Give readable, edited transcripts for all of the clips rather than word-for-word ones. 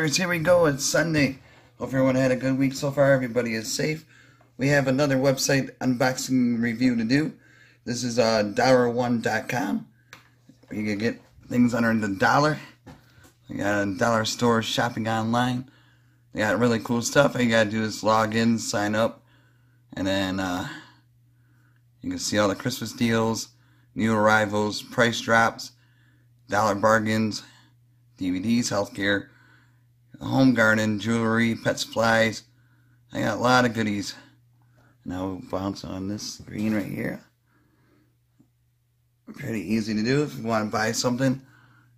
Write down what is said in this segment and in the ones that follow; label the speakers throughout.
Speaker 1: YouTubers, here we go. It's Sunday. Hope everyone had a good week so far. Everybody is safe. We have another website unboxing review to do. This is $1.com. You can get things under the dollar. We got a dollar store shopping online. They got really cool stuff. All you gotta do is log in, sign up, and then you can see all the Christmas deals, new arrivals, price drops, dollar bargains, DVDs, healthcare, home garden, jewelry, pet supplies. I got a lot of goodies. Now we'll bounce on this screen right here. Pretty easy to do if you want to buy something.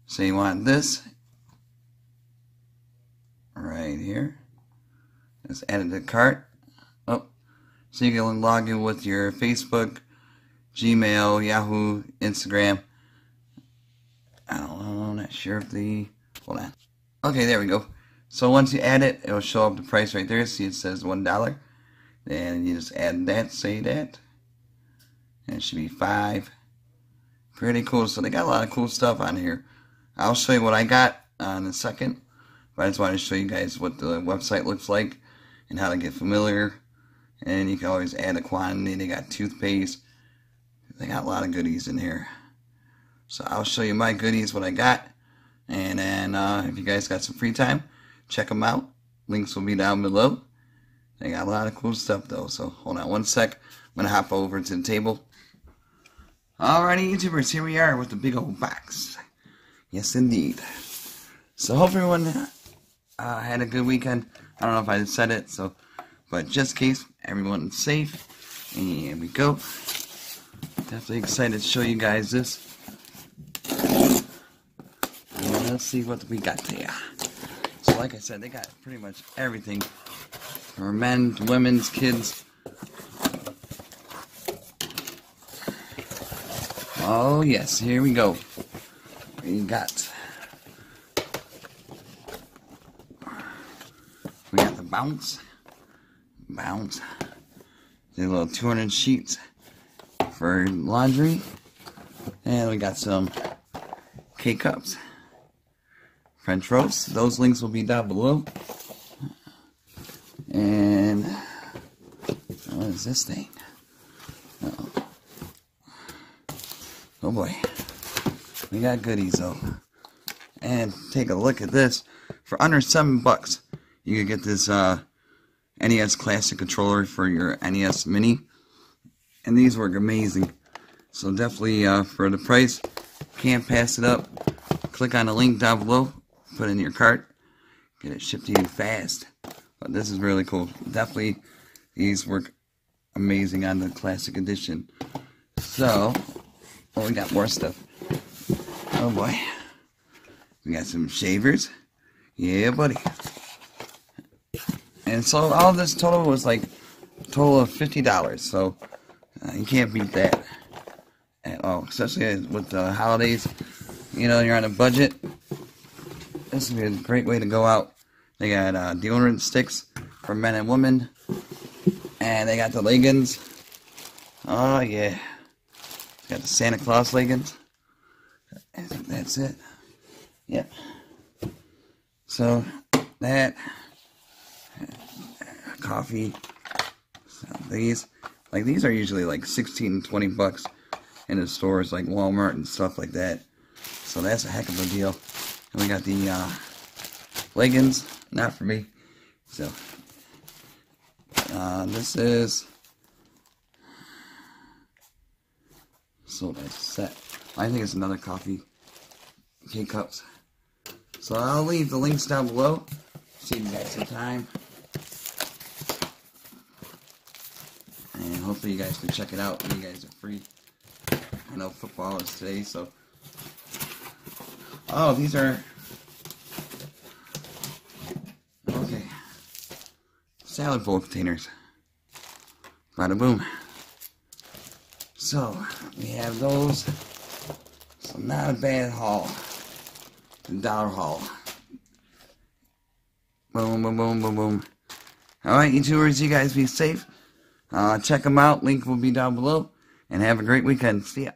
Speaker 1: So you want this right here. Just add it to the cart. Oh, so you can log in with your Facebook, Gmail, Yahoo, Instagram. I don't know, I'm not sure if hold on. Okay, there we go. So once you add it, it'll show up the price right there. See, it says $1. Then you just add that, say that. And it should be $5. Pretty cool. So they got a lot of cool stuff on here. I'll show you what I got in a second. But I just wanted to show you guys what the website looks like and how to get familiar. And you can always add a quantity. They got toothpaste. They got a lot of goodies in here. So I'll show you my goodies, what I got. And then if you guys got some free time, check them out. Links will be down below. They got a lot of cool stuff though. So hold on one sec. I'm going to hop over to the table. Alrighty, YouTubers, here we are with the big old box. Yes, indeed. So hope everyone had a good weekend. I don't know if I said it, but just in case, everyone's safe. And here we go. Definitely excited to show you guys this. Let's see what we got there. So like I said, they got pretty much everything for men, women's, kids. Oh yes, here we go. We got the bounce. The little 200 sheets for laundry. And we got some K-cups. French roast. Those links will be down below. And what is this thing? Uh-oh. Oh boy. We got goodies though. And take a look at this. For under $7, you can get this NES Classic controller for your NES Mini. And these work amazing. So definitely for the price, can't pass it up. Click on the link down below. Put it in your cart. Get it shipped to you fast. But this is really cool. Definitely these work amazing on the Classic Edition. So, oh, we got more stuff. Oh boy. We got some shavers. Yeah, buddy. And so all this total was like a total of $50. So you can't beat that at all. Especially with the holidays. You know, you're on a budget. This would be a great way to go out. They got deodorant sticks for men and women. And they got the leggings. Oh yeah. Got the Santa Claus leggings. I think that's it. Yep. So that coffee. So these are usually like 16, 20 bucks in the stores like Walmart and stuff like that. So that's a heck of a deal. And we got the leggings, not for me. So this is so that's set. I think it's another coffee K-cups. So I'll leave the links down below. Save you guys some time. And hopefully you guys can check it out when you guys are free. I know football is today, so. Oh, these are. Okay. Salad bowl containers. Bada boom. So, we have those. So, not a bad haul. Dollar haul. Boom, boom, boom, boom, boom. Alright, YouTubers, you guys be safe. Check them out. Link will be down below. And have a great weekend. See ya.